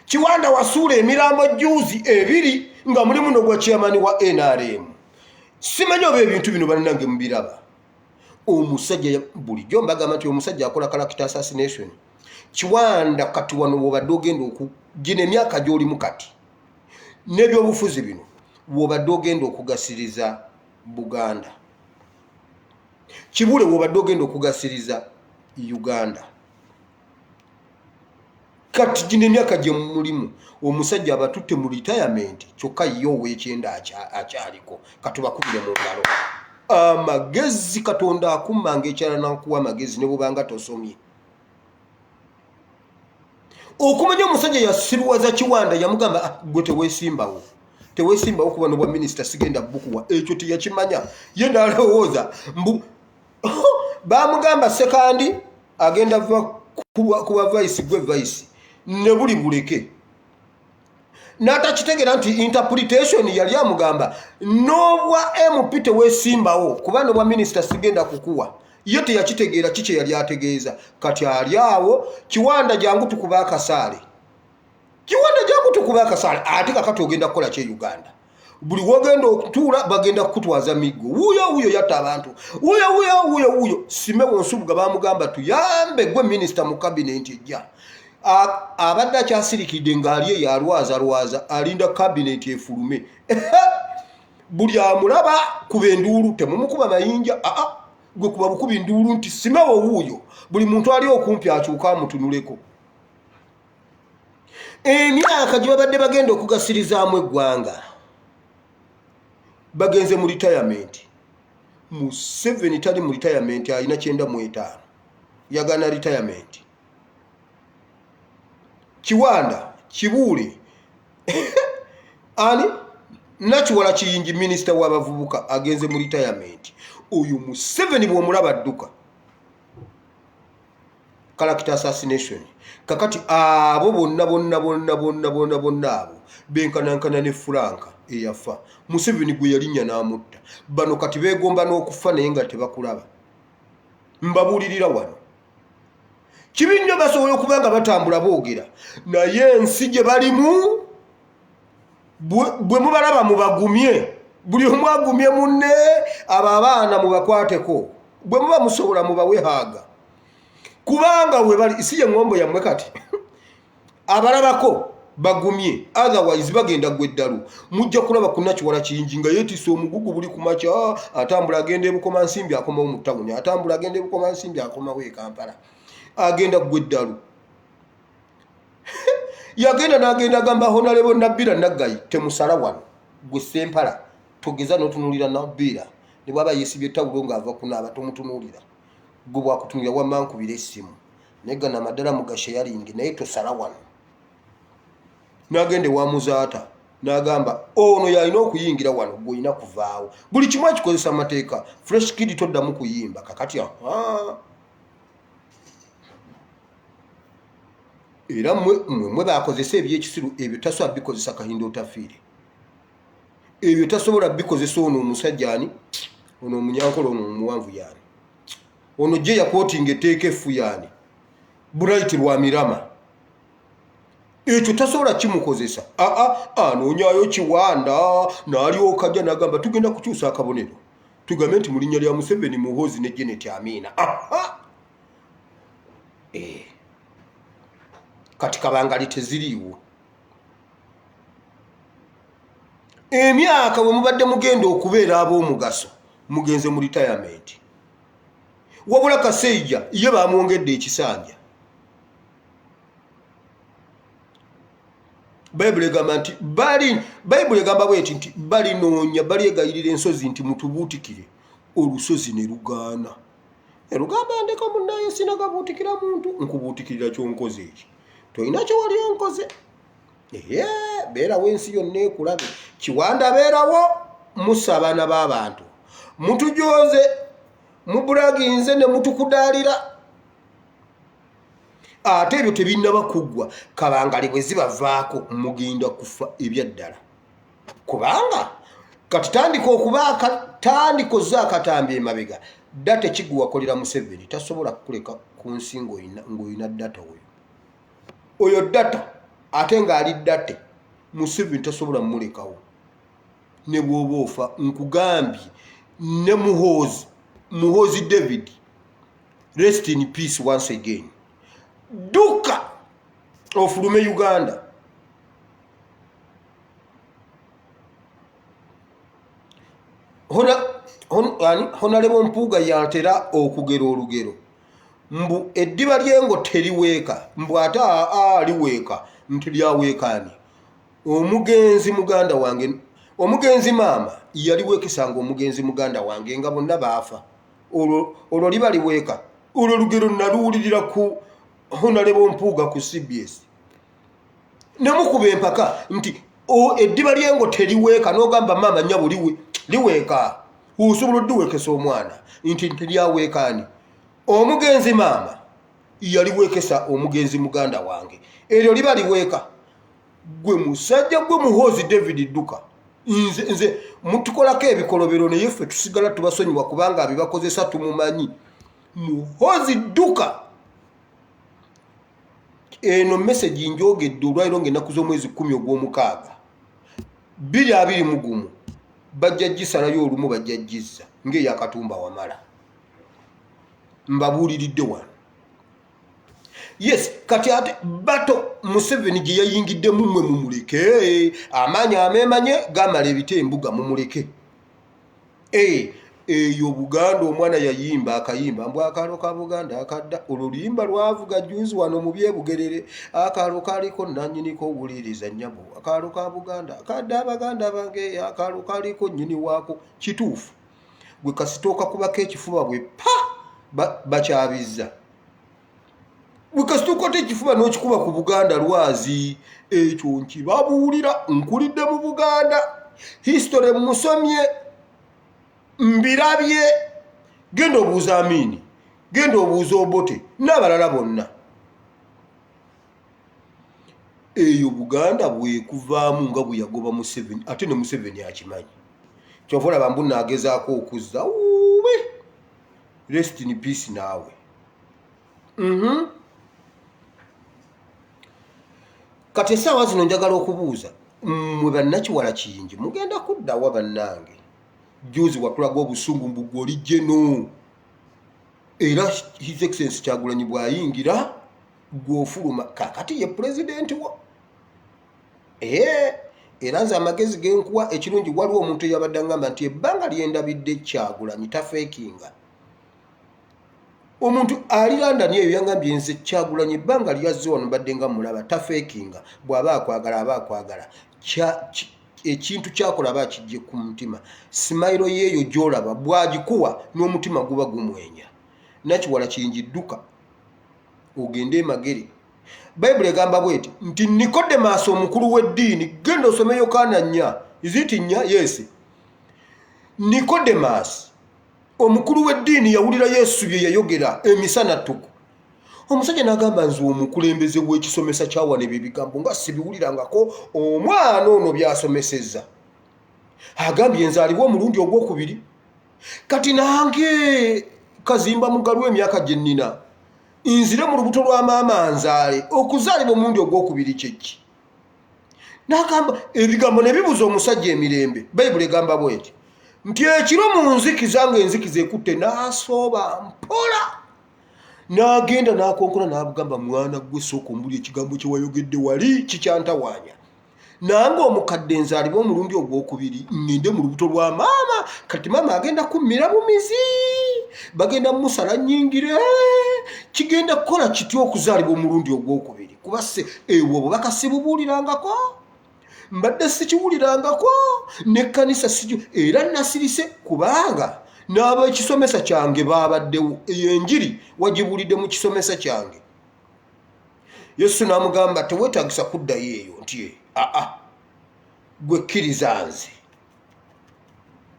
Kiwanda wasuula emirambo juuzi 2 nga mulimu n'ogwa chairman wa NRM simanyi oba ebintu bino bannange mubiraba omusajja bulijjo mbagamba nti omusajja akola character assassination. Kiwanda kati wano wobadde ogenda okugina emyaka gy'olimu kati n'ebyobufuzi bino wobadde ogenda okugasiriza Buganda. Kibule wobadde ogenda okugasiriza Uganda. Kati gina emyaka gye mulimu omusajja abatutte mu retirement kyokka ye ow'ekyenda akyaliko katubakubire mu ngalo. Amagezi Katonda akummanga ekyala n'akuwa amagezi ne bw'obanga tosomye. Okumanya omusajja yasirwaza Kiwanda yamugamba gwe teweesimbawo. Teweesimbawo kuba n'obwa minisita sigenda bukuwa. Ekyo teyakimanya. Ye n'alowooza mbu bamugamba sekandi agenda kuba vice gwe vice ne buli buleke. N'atakitegera nti interpretation yali amugamba n'obwa MP teweesimbawo kuba n'obwa minisita sigenda kukuwa. Ye teyakitegeera kiki yali ategeeza. Kati ali awo Kiwanda jangu tukuba akasaale. Kiwanda jangu tukuba akasaale ate kakati ogenda kukola kye Uganda. Buli wogenda okutuula bagenda kukutwaza miggo. Wuyo yatta abantu. Wuyo Sime Wonsubuga bamugamba tuyambe gwe minisita mu cabinet ejja. Abadde akyasirikidde ng'ali yalwaza alinda cabinet efulume. Buli amulaba kuba enduulu temumukuba mayinja. Gwe kuba bukubi nduulu nti Simewo wuuyo. Buli muntu ali okumpi akyuka amutunuleko. Emyaka gye babadde bagenda okugasirizaamu eggwanga bagenze mu retirement. Museveni tali mu retirement alina 95 yagana retirement. Kiwanda Kibule ani Nakiwala Kiyingi minister w'abavubuka agenze mu retirement. Oyo Museveni bw'omulaba adduka character assassination. Kakati abo bonna abo benkanankana ne Franka eyafa Museveni gwe yalinnya n'amutta. Bano kati beegomba n'okufa naye nga tebakulaba. Mbabuulirira wano kibi nnyo basobola okuba nga batambula boogera naye ensi gye balimu bwe mubalaba mubagumye. Buli omu agumye munne abo abaana mubakwateko. Bwe muba musobola mubawehaaga kubanga we bali si ye ngombo yammwe kati abalabako bagumye otherwise bagenda gweddalu. Mujja kulaba ku Nakiwala Kiyingi nga yeetisse omugugu buli ku makya atambula agenda e Bukomansimbi akomawo mu ttawuni atambula agenda e Bukomansimbi akomawo e Kampala agenda gweddalu. Yagenda n'agenda agamba Honorable Nabbira Naggayi temusala wano gwe Sempala togeza n'otunuulira Nabbira ne bw'aba yeesibye ettawulo ng'ava kunaaba tomutunuulira. Gwe bwakutunulira wamma nkubira essimu negana amaddala mugashe yalingi naye tosala wano. N'agenda ewa Muzaata n'agamba ono yalina okuyingira wano gw'olina kuvaawo. Buli kimu akikozesa amateeka. Fresh Kid toddamu kuyimba kakati era mwe bakozesa ebyekisiru ebyo tasobola bikozesa Kahindo Otafiire. Ebyo tasobola bikozesa ono omusajja ani ono omunyankolo ono omuwanvu yani ono gye yakootinga etteeka effu yani Bright Lwamirama. Ekyo tasobola kimukozesa. Anoonyaayo Kiwanda n'alyoka ajja n'agamba tugenda kukyusa akabonero tugambe nti mu linnya lya Museveni Muhoozi ne Janet Amina. Kati kabangali teziriiwo. Emyaka bwe mubadde mugenda okubeera ab'omugaso mugenze mu retirement. Wabula Kaseija ye bamwongedde ekisanja. Bayibuli egamba nti Bayibuli egamba bweti nti balinoonya balyegayirira ensozi nti mutubuutikire olusozi ne lugaana. Erugamba ndeka munnaye sinagabuutikira muntu nkubuutikirira kyonkoze eki. Toyina kye wali onkoze. Beerawo ensi yonna ekulabe. Kiwanda beerawo mussa abaana b'abantu. Mutujooze mubulaginze ne mutukudaalira. Ate ebyo tebinnaba kuggwa kabangali bwe zibavaako mugenda kufa ebyaddala. Kubanga kati tandikoze akatambi emabega. Data ekigwakolera Museveni tasobola kukuleka ku nsi ng'olina data oyo data ate ng'ali date Museveni tasobola mulekawo. Ne bw'oba ofa nkugambye ne Muhoozi Muhozi David, rest in peace once again. Duka ofulume Uganda. Honorable Mpuuga yatera okugera olugero. Mbu eddiba lyengo teriweeka, mbu ate aliweeka nti lyaweekaani. Omugenzi muganda wange, omugenzi maama yaliweekesanga omugenzi muganda wange nga bonna baafa. Olwo liba liweeka. Olwo olugero naluwulirira ku Honorable Mpuuga ku CBS. Nemukuba empaka nti eddiba lyengo teriweeka n'ogamba maama nnyabo liweeka. Osobola oddiweekesa omwana nti lyaweekaani. Omugenzi maama yaliweekesa omugenzi muganda wange. Eryo liba liweeka. Gwe musajja gwe Muhozi David Duka. Nze mutukolako ebikolobero naye ffe tusigala tubasonyiwa kubanga abibakozesa tumumanyi. Muhozi Duka. Eno message njogedde olwaliro ng'ennaku z'omwezi 10 ogw'omukaaga 2021 bajja gisalayo olumu bajja gizza ng'eyakatumba Wamala. Mbabuuliridde wano. Yes, kati ate bato Museveni gye yayingiddemu mmwe mumuleke. Amaanyi ameemanye gamala ebitembuga mumuleke. Eyo Buganda omwana yayimba akayimba mbu akalo ka Buganda akadda. Oluyimba lwavuga juzi wano mu Byebugerere. Akalo kaliko nannyiniko owuliriza nnyabo. Akalo ka Buganda akadda abaganda bange. Akalo kaliko nnyini waako. Kituufu gwe kasitooka kubako ekifuba bwe bakyabizza. Wikasituka tekifuba n'okikuba ku Buganda lwazi. Ekyo nkibabuulira nkulidde mu Buganda. History musomye mbirabye. Genda obuuza Amini, genda obuuza Obote n'abalala bonna. Eyo Buganda bwekuvaamu nga bwe yagoba Museveni, ate ne Museveni akimanyi. Kyova olaba mbu naagezaako okuzza. Rest in peace naawe. Kati essaawa zino njagala okubuuza mmwe bannakiwala Kiyingi mugenda kuddawa bannange? Juzi watulaga obusungu mbu gwe oli jeno. Era His Excellency Kyagulanyi bw'ayingira gw'ofuluma kakati ye pulezidenti wo. Era nze amagezi genkuwa ekirungi waliwo omuntu eyabadde angamba nti ebbanga lyendabidde Kyagulanyi tafeekinga. Omuntu ali London eyo yangambye nze Kyagulanyi ebbanga lyazze wano badde nga mulaba tafeekinga. Bw'aba akwagala aba akwagala. Ekintu kyakola aba kijje ku mutima. Simayiro yeeyo gy'olaba bw'agikuwa n'omutima guba gumwenya. Nakiwala Kiyingi Duka ogende Emagere. Bayibuli egamba bweti nti Nikodemasi omukulu w'eddiini, genda osome Yokaana 4. Iziti 4? Yes. Nikodemasi omukulu w'eddiini yawulira Yesu bye yayogera emisana ttuku. Omusajja n'agamba nze omukulembeze w'ekisomesa kyawana ebyo ebigambo nga sibiwulirangako omwana ono by'asomesezza. Agambye nzaalibwa omulundi ogwokubiri. Kati nange Kazimba Mugalu emyaka gye nnina nzire mu lubuto lwa maama nzaale okuzaalibwa omulundi ogwokubiri kyeki. N'agamba ebigambo ne bibuza omusajja emirembe. Bayibuli egamba bweti nti ekiro mu nzikiza ng'enzikiza ekutte n'asooba mpola. N'agenda n'akonkona n'abugamba mwana gwe sooka ombuli ekigambo kye wayogedde wali kikyantawaanya. Nange omukadde nzaalibwa omulundi ogwokubiri ngende mu lubuto lwa maama. Kati maama agenda kummira bumizi. Bagenda musala nnyingire. Kigenda kukola kityo okuzaalibwa omulundi ogwokubiri. Kuba se ewo obubaka sibubuulirangako. Mbadde sikiwulirangako. N'ekkanisa sijju. Era nasirise kubanga n'ab'ekisomesa kyange baabaddewo. Eyo enjiri wagibulidde mu kisomesa kyange. Yesu n'amugamba teweetaagisa kuddayo eyo nti gwe kkiriza nze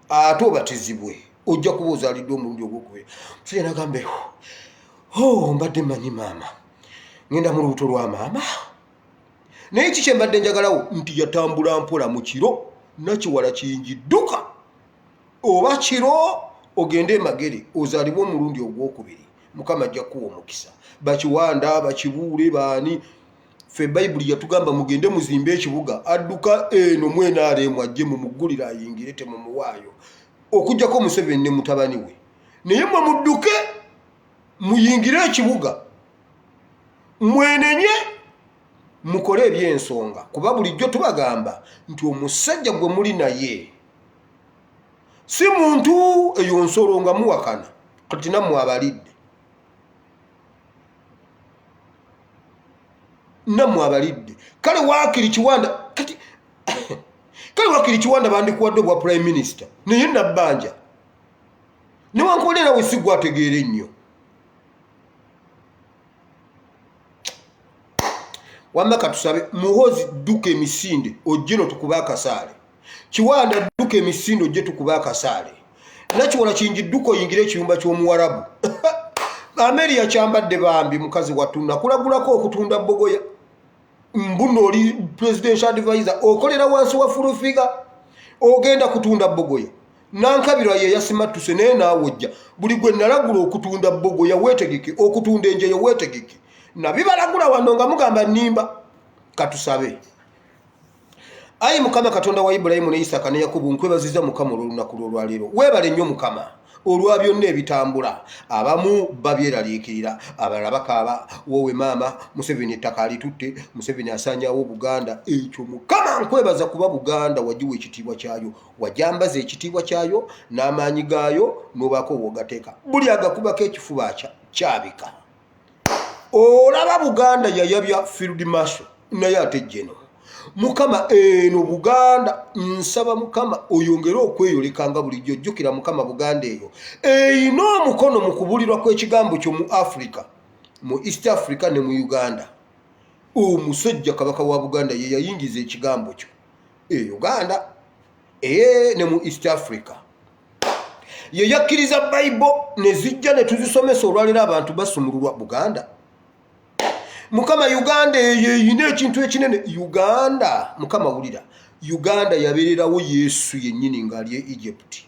ate obatizibwe ojja kuba ozaaliddwe omulundi ogwokubiri. Musajja n'agamba mbadde mmanyi maama ngenda mu lubuto lwa maama. Naye kiki mbadde njagalawo nti yatambula mpola mu kiro. Nakiwala Kiyingi Duka oba kiro ogende Emagere ozaalibwe omulundi ogwokubiri. Mukama ajja kuwa omukisa. Bakiwanda bakibuule baani. Ffe Bayibuli yatugamba mugende muzimbe ekibuga. Adduka eno mwena alemu ajje mumuggulira ayingire temumuwaayo. Okugjako Museveni ne mutabani we. naye mwe mudduke muyingire ekibuga mwenenye mukole ebyensonga kuba bulijjo tubagamba nti omusajja gwe muli naye si muntu eyo nsolo nga muwakana kati nammwe abalidde kale waakiri Kiwanda kati kale waakiri Kiwanda bandikuwadde obwa prime minister naye nabbanja newankolera we sigwategeera ennyo wamma katusabe Muhoozi dduka emisinde ojje no tukuba akasaale Kiwanda dduka emisinde ojje tukuba akasaale Nakiwola Kingi dduka oyingire ekiyumba ky'omuwarabu Ameri yakyambadde bambi mukazi watunda kulagulako okutunda bogoya mbuno oli presidential advisor okolera wansi wa furufiga ogenda kutunda bogoya nankabirwa ye yasimatuse naye naawojja buli gwe nalagula okutunda bogoya weetegeke okutunda enjeyo weetegeke nabibalagula wano nga mugamba nnimba katusabe ayi Mukama Katonda wa Ibulayimu ne Isaka ne Yakobo nkwebaziza Mukama olunaku lw'olwaleero weebale nnyo Mukama olwa byonna ebitambula abamu babyeraliikirira abalala bakaaba wowe maama Museveni ettaka alitutte Museveni asaanyaawo Buganda ekyo Mukama nkwebaza kuba Buganda wagiwa ekitiibwa kyayo wajambaza ekitiibwa kyayo n'amaanyi gaayo n'obaako w'ogateeka buli agakubako ekifuba kyabika olaba Buganda yayabya field marshal naye ate jeno Mukama eno Buganda nsaba Mukama oyongere okweyolekanga bulijjo jjukira Mukama Buganda eyo eyina omukono mu kubulirwa kw'ekigambo kyo mu Africa mu East Africa ne mu Uganda omusajja kabaka wa Buganda ye yayingiza ekigambo kyo Uganda ne mu East Africa ye yakkiriza Bible ne zijja ne tuzisomesa olwalira abantu basumululwa Buganda Mukama Uganda yeyina ekintu ekinene Uganda Mukama wulira Uganda yabeererawo Yesu yennyini ng'ali Egypt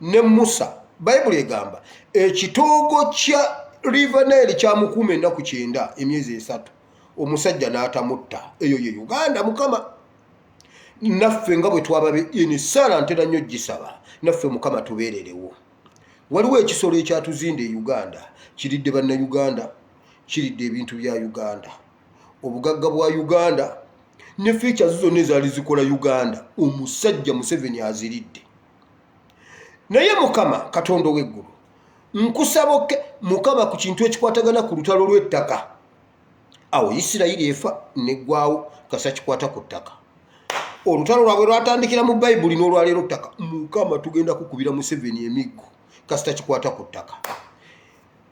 ne Musa Bible egamba ekitoogo kya River Nile kyamukuuma ennaku 9 emyezi 3 omusajja n'atamutta eyo ye Uganda Mukama naffe nga bwe twababe eni Sara ntera nnyo gisaba naffe Mukama tubeererewo waliwo ekisolo ekyatuzinda e Uganda kiridde bannayuganda kiridde ebintu bya Uganda obugagga bwa Uganda ne features zonna ezaali zikola Uganda omusajja Museveni aziridde naye Mukama Katonda w'eggulu nkusaboke Mukama ku kintu ekikwatagana ku lutalo lw'ettaka awo Isirayiri efa neggwawo kasa kikwata ku ttaka olutalo lwabwe lwatandikira mu Bayibuli n'olwaleero ttaka Mukama tugenda kukubira Museveni emiggo kasita kikwata ku ttaka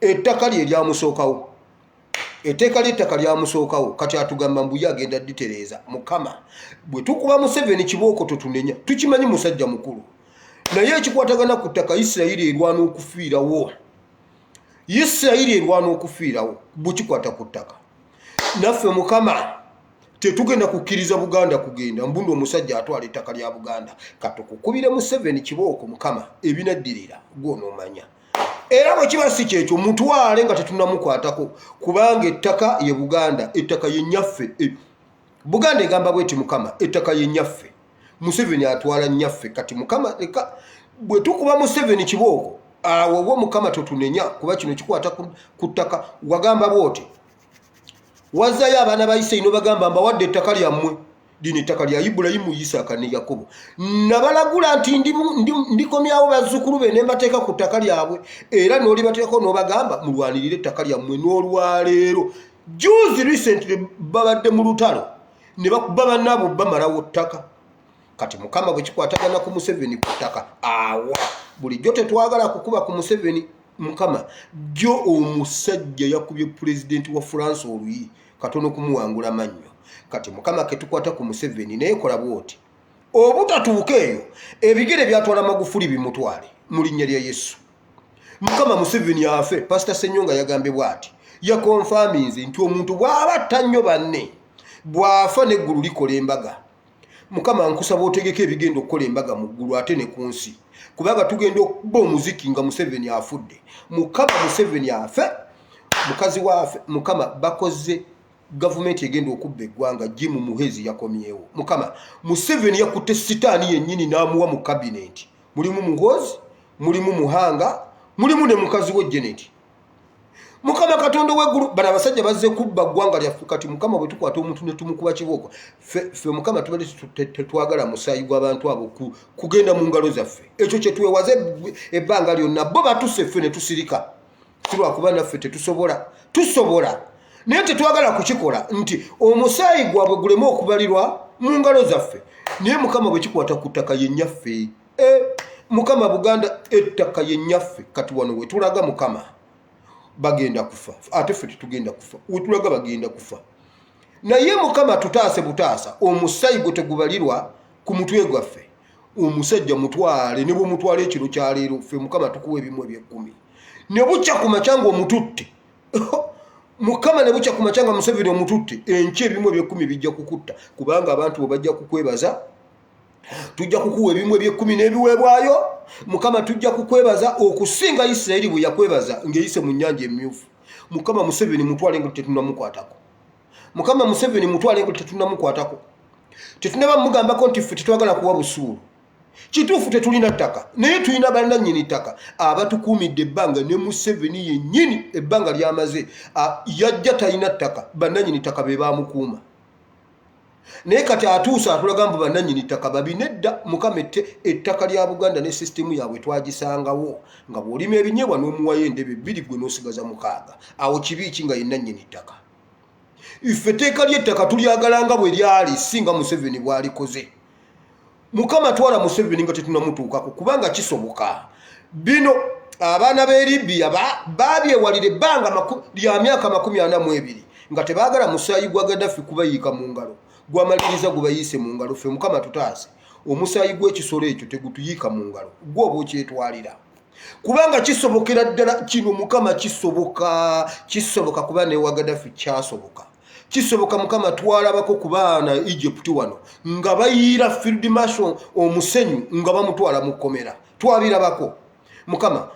ettaka lye lyamusookawo etteeka ly'ettaka lyamusookawo kati atugamba mbuye agenda ditereeza Mukama bwe tukuba Museveni kibooko totunenya tukimanyi musajja mukulu naye ekikwatagana ku ttaka Isirayiri erwana okufiirawo bukikwata ku ttaka naffe Mukama tetugenda kukkiriza Buganda kugenda mbundo omusajja atwala ettaka lya Buganda katukukubire Museveni kibooko Mukama ebinaddirira gw'onoomanya era bwe kiba si kyekyo mutwale nga tetunnamukwatako kubanga ettaka ye Buganda ettaka ye nnyaffe Buganda egamba bweti Mukama ettaka ye nnyaffe Museveni atwala nnyaffe kati Mukama leka bwe tukuba Museveni kibooko awo wo Mukama totunenya kuba kino kikwata ku ttaka wagamba bwoti wazzayo abaana ba Isirayiri bagamba mbawadde ettaka lyammwe lino ettaka lya Ibulayimu Isaaka ne Yakobo nabalagula nti ndikomyawo bazzukulu be ne mbateeka ku ttaka lyabwe era n'olibateekako n'obagamba mulwanirire ettaka lyammwe n'olwaleero juzi recently babadde mu lutalo ne bakuba bannaabo bamalawo ttaka kati Mukama bwe kikwatagana ku Museveni ku ttaka awa bulijjo tetwagala kukuba ku Museveni Mukama jjo omusajja yakubye pulezidenti wa France oluyi katono kumuwangula mannyo kati Mukama ketukwata ku Museveni naye kola bwoti obutatuuka eyo ebigere byatwala Magufuli bimutwale mu linnya lya Yesu Mukama Museveni afe Pastor Senyonga yagambye bwati yakonfaminze nti omuntu bw'abatta nnyo banne bw'afa n'eggulu likola embaga Mukama nkusaba otegeka ebigenda okukola embaga mu ggulu ate ne ku nsi kubanga tugenda okuba omuziki nga Museveni afudde Mukama Museveni afe mukazi waafe Mukama bakoze gavumenti egenda okubba eggwanga Jim Muhezi yakomyewo Mukama Museveni yakutte sitaani yennyini n'amuwa mu kabineti mulimu Muhoozi mulimu Muhanga mulimu ne mukazi we Janet. Mukama Katonda w'eggulu bana abasajja bazze kubba ggwanga lyaffe kati Mukama bwe tukwata omuntu ne tumukuba kibooko ffe Mukama tubadde tetwagala musaayi gw'abantu abo kugenda mu ngalo zaffe. Ekyo kye twewaze ebbanga lyonna bo batusse ffe ne tusirika si lwakuba naffe tusobola naye tetwagala kukikola nti omusaayi gwabwe guleme okubalirwa mu ngalo zaffe naye Mukama bwe kikwata ku ttaka yennyaffe Mukama Buganda ettaka yennyaffe kati wano we tulaga Mukama bagenda kufa ate ffe tetugenda kufa wetulaga bagenda kufa naye Mukama tutaase butaasa omusaayi gwe tegubalirwa ku mutwe gwaffe omusajja mutwale ne bwe mutwale ekiro kya leero ffe Mukama tukuwa ebimu eby'ekkumi ne bukya ku macanga omututte Mukama ne bukya ku macanga Museveni omututte enkya ebimu eby'ekkumi bijja kukutta kubanga abantu bo bajja kukwebaza tujja kukuwa ebimu eby'ekkumi n'ebiweebwayo Mukama tujja kukwebaza okusinga Isirayiri bwe yakwebaza ng'eyise mu nnyanja emmyufu. Mukama Museveni mutwale nga tetunnamukwatako. Mukama Museveni mutwale nga tetunnamukwatako. Tetunaba mugambako nti ffe tetwagala kuwa busuulu. Kituufu tetulina ttaka naye tulina bannannyini ttaka abatukuumidde ebbanga ne Museveni yennyini ebbanga lyamaze yajja talina ttaka bannannyini ttaka be baamukuuma. Naye kati atuusa atulaga mbu bannannyini ttaka babi nedda Mukama ettaka lya Buganda ne sisitemu yaabwe twagisangawo nga bw'olima ebinyeebwa n'omuwayo endebe 2 gwe n'osigaza 6 awo kibi ki nga yennannyini ttaka. Iffe etteeka ly'ettaka tulyagala nga bwe lyali singa Museveni bw'alikoze. Mukama twala Museveni nga tetunamutuukako kubanga kisoboka. Bino abaana b'e Libya babyewalira ebbanga lya myaka 42 nga tebaagala musaayi gwa Gaddafi kubayiika mu ngalo. Gwamaliriza gubayise mu ngalo ffe Mukama tutaase omusaayi gw'ekisolo ekyo tegutuyiika mu ngalo gwoba okyetwalira kubanga kisobokera ddala kino Mukama kisoboka kuba ne wa Gaddafi kyasoboka kisoboka Mukama twalabako ku baana Egypt wano nga bayiira field marshal omusenyu nga bamutwala mu kkomera twabirabako Mukama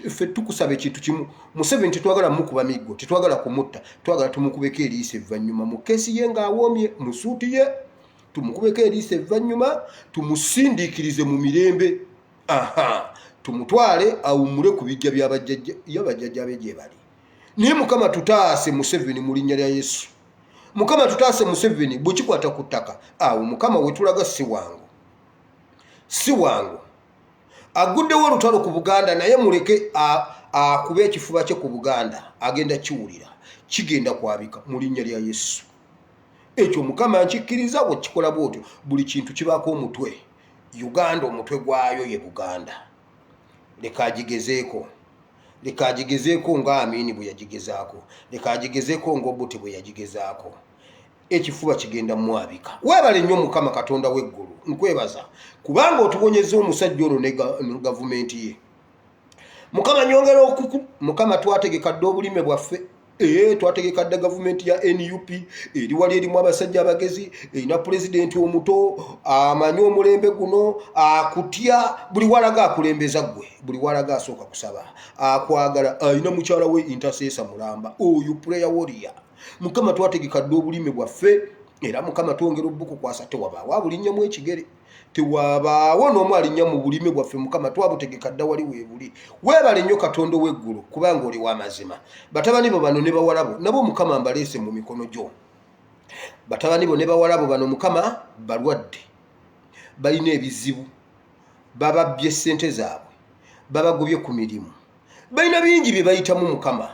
ffe tukusaba ekintu kimu Museveni tetwagala mukuba miggo tetwagala kumutta twagala tumukubeko eriisa evvannyuma mu keesi ye ng'awoomye mu suuti ye tumukubeko eriisa evvannyuma tumusindiikirize mu mirembe tumutwale awummule ku bijja by'abajjajja be gye bali naye Mukama tutaase Museveni mu linnya lya Yesu Mukama tutaase Museveni bwe kikwata ku ttaka awo Mukama we tulaga si wangu aguddewo olutalo ku Buganda naye muleke akuba ekifuba kye ku Buganda agenda kiwulira kigenda kwabika mu linnya lya Yesu. Ekyo Mukama nkikkiriza bwe kikola bw'otyo buli kintu kibaako omutwe. Uganda omutwe gwayo ye Buganda. Leka agigezeeko nga Amini bwe yagigezaako. Leka agigezeeko ng'Obote bwe yagigezaako. Ekifuba kigenda mwabika. Weebale nnyo Mukama Katonda w'eggulu nkwebaza kubanga otubonyeza omusajja ono ne gavumenti ye. Mukama nyongera Mukama twategeka dde obulime bwaffe twategeka dda gavumenti ya NUP eri wali erimu abasajja abagezi erina pulezidenti omuto amanyi omulembe guno akutya buli walaga akulembeza ggwe buli walaga asooka kusaba akwagala ayina mukyala we Intercessor Mulamba oyo prayer warrior. Mukama twategeka dde obulime bwaffe era Mukama twongera obbuku kwasa tewabaawo abulinnyamu ekigere tewabaawo n'omu alinnya mu bulime bwaffe Mukama twabutegeka dda wali weebuli. Weebale nnyo Katonda w'eggulu kubanga oli w'amazima. Batabani bo bano ne bawala bo nabo Mukama mbaleese mu mikono gyo. Batabani bo ne bawala bo bano Mukama balwadde balina ebizibu bababbye ssente zaabwe babagobye ku mirimu balina bingi bye bayitamu Mukama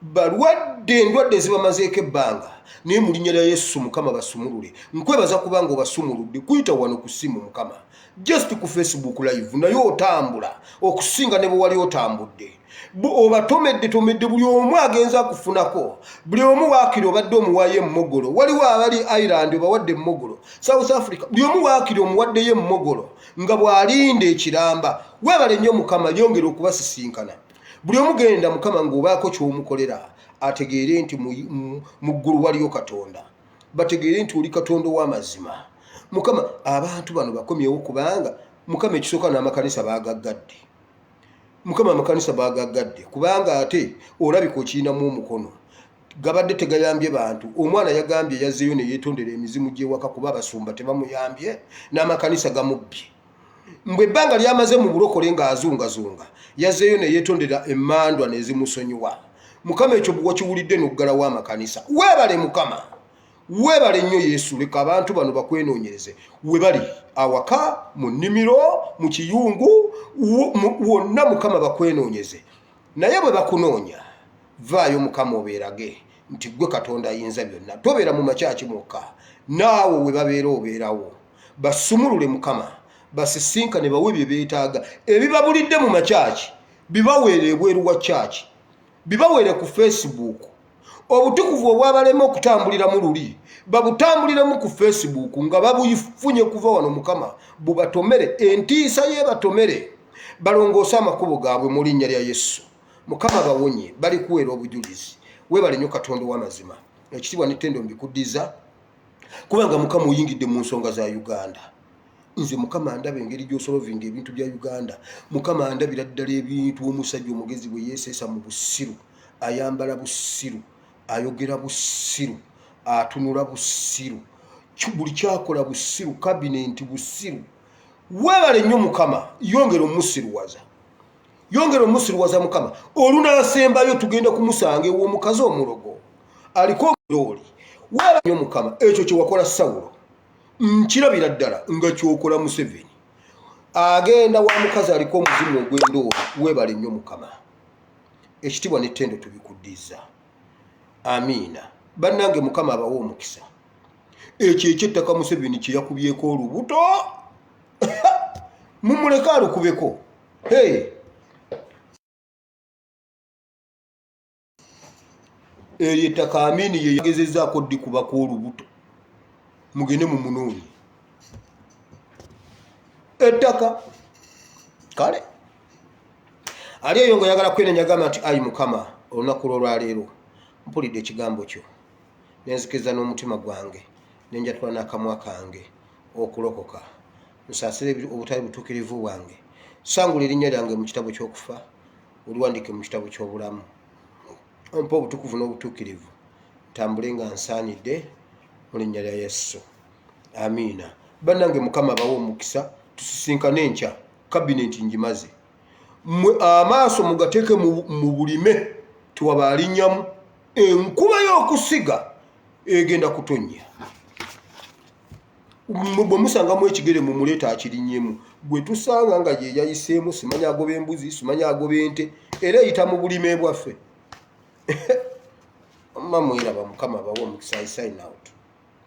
balwadde endwadde zibamazeeko ebbanga naye mu linnya lya Yesu Mukama basumulule. Nkwebaza kubanga obasumuludde kuyita wano ku ssimu Mukama just ku Facebook live naye otambula okusinga ne bwe wali otambudde obatomedde buli omu agenza kufunako buli omu waakiri obadde omuwaayo emmogolo waliwo abali Ireland obawadde emmogolo South Africa buli omu waakiri omuwaddeyo emmogolo nga bw'alinda ekiramba. Weebale nnyo Mukama yongera okubasisinkana buli omugenda Mukama ng'obaako ky'omukolera ategeere nti mu ggulu waliyo Katonda bategeere nti oli Katonda w'amazima. Mukama abantu bano bakomyewo kubanga Mukama ekisooka n'amakanisa baagaggadde Mukama amakanisa baagaggadde kubanga ate olabika okirinamu omukono gabadde tegayambye bantu. Omwana yagambye yazzeeyo ne yeetondera emizimu gy'ewaka kuba abasumba tebamuyambye n'amakanisa gamubbye mbwe banga lyamaze mu bulokole nga azunga yazeyo ne yetondera emmandwa nezimusonyiwa mukama ekyo bwo kiwulidde n'oggala wa makanisa webale mukama webale nnyo Yesu leka abantu bano bakwenoonyereze webali awaka mu nnimiro mu kiyungu wonna mukama bakwenoonyeze naye bwe bakunoonya vaayo mukama obeerage nti gwe Katonda ayinza byonna tobeera mu makyaki mwokka naawe we babeera obeerawo basumulule mukama basisinkane bawe bye beetaaga ebibabulidde mu makyaki bibaweere ebweru wa kyaki bibaweere ku Facebook obutukuvu obwabalema okutambulira mu luli babutambuliremu ku Facebook nga babuyifunye kuva wano mukama bubatomere entiisa ye batomere balongoosa amakubo gaabwe mu linnya lya Yesu mukama bawonye bali kuweera obujulizi webale nnyo Katonda w'amazima ekitibwa n'ettendo mbikuddiza kubanga mukama oyingidde mu nsonga za Uganda nze mukama andaba engeri gy'osolovinga ebintu bya Uganda mukama andabira ddala ebintu omusajja omugezi bwe yeeseesa mu busiru ayambala busiru ayogera busiru atunula busiru buli kyakola busiru kabinenti busiru webale nnyo mukama yongera omusiruwaza mukama olunaasembayo tugenda kumusanga ew'omukazi omulogo aliko omulooli webale nnyo mukama ekyo kye wakola Sawulo nkirabira ddala nga kyokola Museveni agenda wa mukazi aliko omuzimu ogw'endooli webale nnyo mukama ekitibwa n'ettendo tubikuddiza amiina bannange mukama abawa omukisa ekyo ekyettaka Museveni kye yakubyeko olubuto mumuleke alukubeko eryo ettaka Amini ye yagezezaako ddikubako olubuto mugende mu munoonyi ettaka kale ali eyo nga yagala kwenenyaga nti ayi mukama olunaku lwolwaleero mpulidde ekigambo kyo nenzikiriza n'omutima gwange nenjatula n'akamwa kange okulokoka nsaasire obutali butuukirivu bwange sangula erinnya lyange mu kitabo ky'okufa oliwandike mu kitabo ky'obulamu ompa obutukuvu n'obutuukirivu ntambule nga nsaanidde mu linnya lya Yesu amiina bannange mukama abawa omukisa tusisinkane enkya kabinenti ngimaze amaaso mugateeke mu bulime tiwaba alinnyamu enkuba y'okusiga egenda kutonnya bwe musangamu ekigere mu muleeta akirinnyemu gwe tusanga nga ye yayiseemu simanya agoba embuzi simanya agoba ente era eyita mu bulime bwaffe mama mwiraba mukama abawa omukisa I sign out.